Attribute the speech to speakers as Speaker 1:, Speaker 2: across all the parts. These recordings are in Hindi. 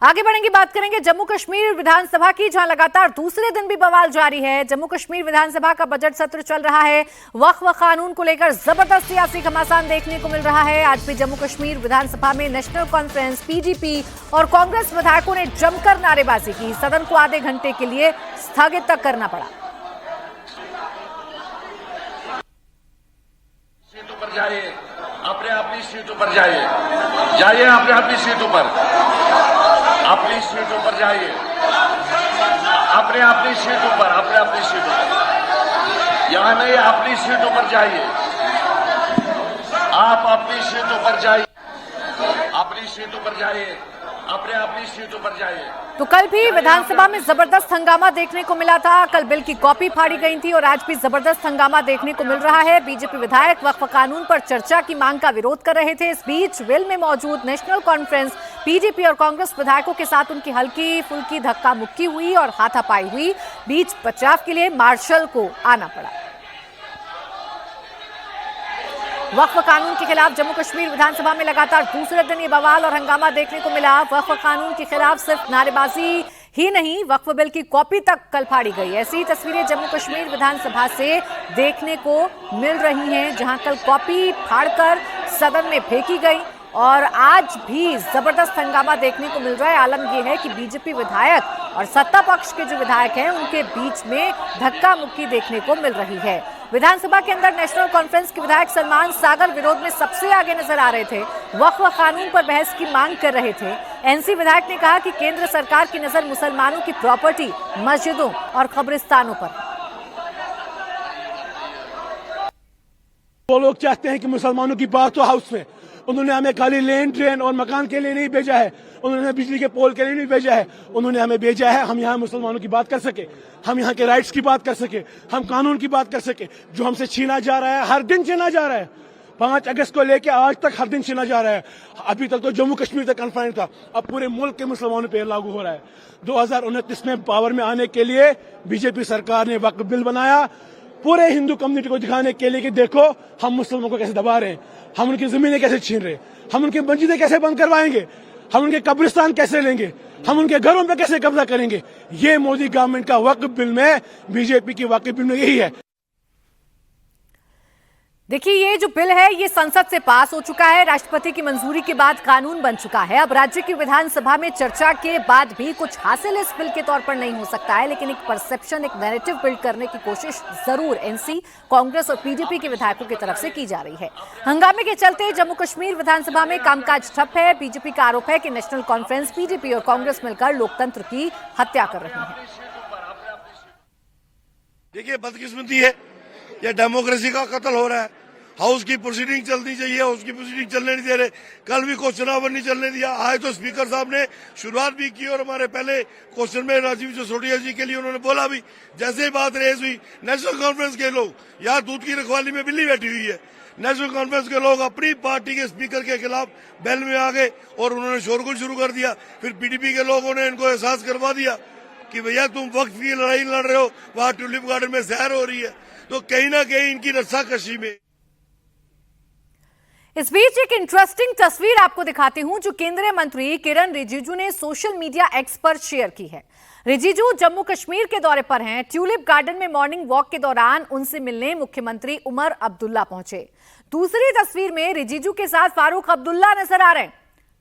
Speaker 1: आगे बढ़ेंगे, बात करेंगे जम्मू कश्मीर विधानसभा की, जहां लगातार दूसरे दिन भी बवाल जारी है। जम्मू कश्मीर विधानसभा का बजट सत्र चल रहा है। वक्फ कानून को लेकर जबरदस्त सियासी घमासान देखने को मिल रहा है। आज भी जम्मू कश्मीर विधानसभा में नेशनल कॉन्फ्रेंस, पीडीपी और कांग्रेस विधायकों ने जमकर नारेबाजी की। सदन को आधे घंटे के लिए स्थगित तक करना पड़ा।
Speaker 2: सीटों पर जाइए, अपने अपनी सीटों पर जाइए, अपने अपनी सीटों पर, अपनी सीटों पर जाइए, अपने अपनी सीटों पर, अपने अपनी सीटों पर, यहां नहीं, अपनी सीटों पर जाइए, आप अपनी सीटों पर जाइए, अपनी सीटों पर जाइए, अपने अपनी सीटों पर जाइए।
Speaker 1: तो कल भी विधानसभा में जबरदस्त हंगामा देखने को मिला था। कल बिल की कॉपी फाड़ी गई थी और आज भी जबरदस्त हंगामा देखने को मिल रहा है। बीजेपी विधायक वक्फ कानून पर चर्चा की मांग का विरोध कर रहे थे। इस बीच बिल में मौजूद नेशनल कॉन्फ्रेंस, पीडीपी और कांग्रेस विधायकों के साथ उनकी हल्की फुल्की धक्का मुक्की हुई और हाथापाई हुई। बीच बचाव के लिए मार्शल को आना पड़ा। वक्फ कानून के खिलाफ जम्मू कश्मीर विधानसभा में लगातार दूसरे दिन ये बवाल और हंगामा देखने को मिला। वक्फ कानून के खिलाफ सिर्फ नारेबाजी ही नहीं, वक्फ बिल की कॉपी तक कल फाड़ी गई। ऐसी तस्वीरें जम्मू कश्मीर विधानसभा से देखने को मिल रही हैं, जहां कल कॉपी फाड़कर सदन में फेंकी गई और आज भी जबरदस्त हंगामा देखने को मिल रहा है। आलम यह है कि बीजेपी विधायक और सत्ता पक्ष के जो विधायक हैं उनके बीच में धक्का मुक्की देखने को मिल रही है। विधानसभा के अंदर नेशनल कॉन्फ्रेंस के विधायक सलमान सागर विरोध में सबसे आगे नजर आ रहे थे। वक्फ कानून पर बहस की मांग कर रहे थे। एनसी विधायक ने कहा कि केंद्र सरकार की नजर मुसलमानों की प्रॉपर्टी, मस्जिदों और कब्रिस्तानों पर।
Speaker 3: वो लोग चाहते हैं कि मुसलमानों की बात हो हाउस में। उन्होंने हमें खाली लैंड, ट्रेन और मकान के लिए नहीं भेजा है, उन्होंने बिजली के पोल के लिए नहीं भेजा है। उन्होंने हमें भेजा है हम यहाँ मुसलमानों की बात कर सके, हम यहाँ के राइट्स की बात कर सके, हम कानून की बात कर सके। जो हमसे छीना जा रहा है, हर दिन छीना जा रहा है। 5 अगस्त को लेकर आज तक हर दिन छीना जा रहा है। अभी तक तो जम्मू कश्मीर तक कन्फाइंड था, अब पूरे मुल्क के मुसलमानों पर लागू हो रहा है। 2029 में पावर में आने के लिए बीजेपी सरकार ने वक्फ बिल बनाया, पूरे हिंदू कम्युनिटी को दिखाने के लिए कि देखो हम मुसलमानों को कैसे दबा रहे हैं, हम उनकी जमीनें कैसे छीन रहे हैं, हम उनकी मस्जिदें कैसे बंद करवाएंगे, हम उनके कब्रिस्तान कैसे लेंगे, हम उनके घरों पे कैसे कब्जा करेंगे। ये मोदी गवर्नमेंट का वक्फ बिल में, बीजेपी की वक्फ बिल में यही है।
Speaker 1: देखिए, ये जो बिल है ये संसद से पास हो चुका है। राष्ट्रपति की मंजूरी के बाद कानून बन चुका है। अब राज्य की विधानसभा में चर्चा के बाद भी कुछ हासिल इस बिल के तौर पर नहीं हो सकता है, लेकिन एक परसेप्शन, एक नैरेटिव बिल्ड करने की कोशिश जरूर एनसी, कांग्रेस और पीडीपी के विधायकों की तरफ से की जा रही है। हंगामे के चलते जम्मू कश्मीर विधानसभा में कामकाज ठप है। बीजेपी का आरोप है कि नेशनल कॉन्फ्रेंस, पीडीपी और कांग्रेस मिलकर लोकतंत्र की हत्या कर रही है।
Speaker 4: देखिए, बदकिस्मती है, यह डेमोक्रेसी का कत्ल हो रहा है। हाउस की प्रोसीडिंग चलनी चाहिए, हाउस की प्रोसीडिंग चलने नहीं दे रहे। कल भी क्वेश्चन आवर नहीं चलने दिया। आज तो स्पीकर साहब ने शुरुआत भी की और हमारे पहले क्वेश्चन में राजीव सिसोदिया जी के लिए उन्होंने बोला भी, जैसे ही बात रेज हुई, नेशनल कॉन्फ्रेंस के लोग, यहाँ दूध की रखवाली में बिल्ली बैठी हुई है, नेशनल कॉन्फ्रेंस के लोग अपनी पार्टी के स्पीकर के खिलाफ बैल में आ गए और उन्होंने शोरगुल शुरू कर दिया। फिर पीडीपी के लोगों ने इनको एहसास करवा दिया कि भैया तुम वक्फ की लड़ाई लड़ रहे हो, वहां ट्यूलिप गार्डन में सैर हो रही है। तो कहीं ना कहीं इनकी रस्साकशी में।
Speaker 1: इस बीच एक इंटरेस्टिंग तस्वीर आपको दिखाती हूं जो केंद्रीय मंत्री किरण रिजिजू ने सोशल मीडिया एक्स पर शेयर की है। रिजिजू जम्मू कश्मीर के दौरे पर हैं। ट्यूलिप गार्डन में मॉर्निंग वॉक के दौरान उनसे मिलने मुख्यमंत्री उमर अब्दुल्ला पहुंचे। दूसरी तस्वीर में रिजिजू के साथ फारूक अब्दुल्ला नजर आ रहे हैं।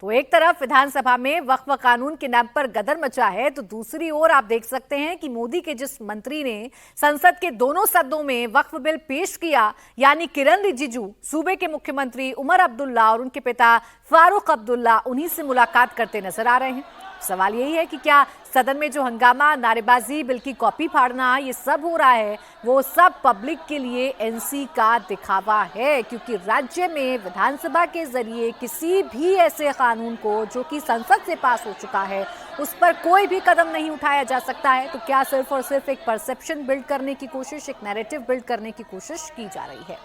Speaker 1: तो एक तरफ विधानसभा में वक्फ कानून के नाम पर गदर मचा है, तो दूसरी ओर आप देख सकते हैं कि मोदी के जिस मंत्री ने संसद के दोनों सदनों में वक्फ बिल पेश किया, यानी किरण रिजिजू, सूबे के मुख्यमंत्री उमर अब्दुल्ला और उनके पिता फारूक अब्दुल्ला उन्हीं से मुलाकात करते नजर आ रहे हैं। सवाल यही है कि क्या सदन में जो हंगामा, नारेबाजी, बिल की कॉपी फाड़ना, ये सब हो रहा है, वो सब पब्लिक के लिए एनसी का दिखावा है? क्योंकि राज्य में विधानसभा के जरिए किसी भी ऐसे कानून को जो कि संसद से पास हो चुका है, उस पर कोई भी कदम नहीं उठाया जा सकता है। तो क्या सिर्फ और सिर्फ एक परसेप्शन बिल्ड करने की कोशिश, एक नैरेटिव बिल्ड करने की कोशिश की जा रही है?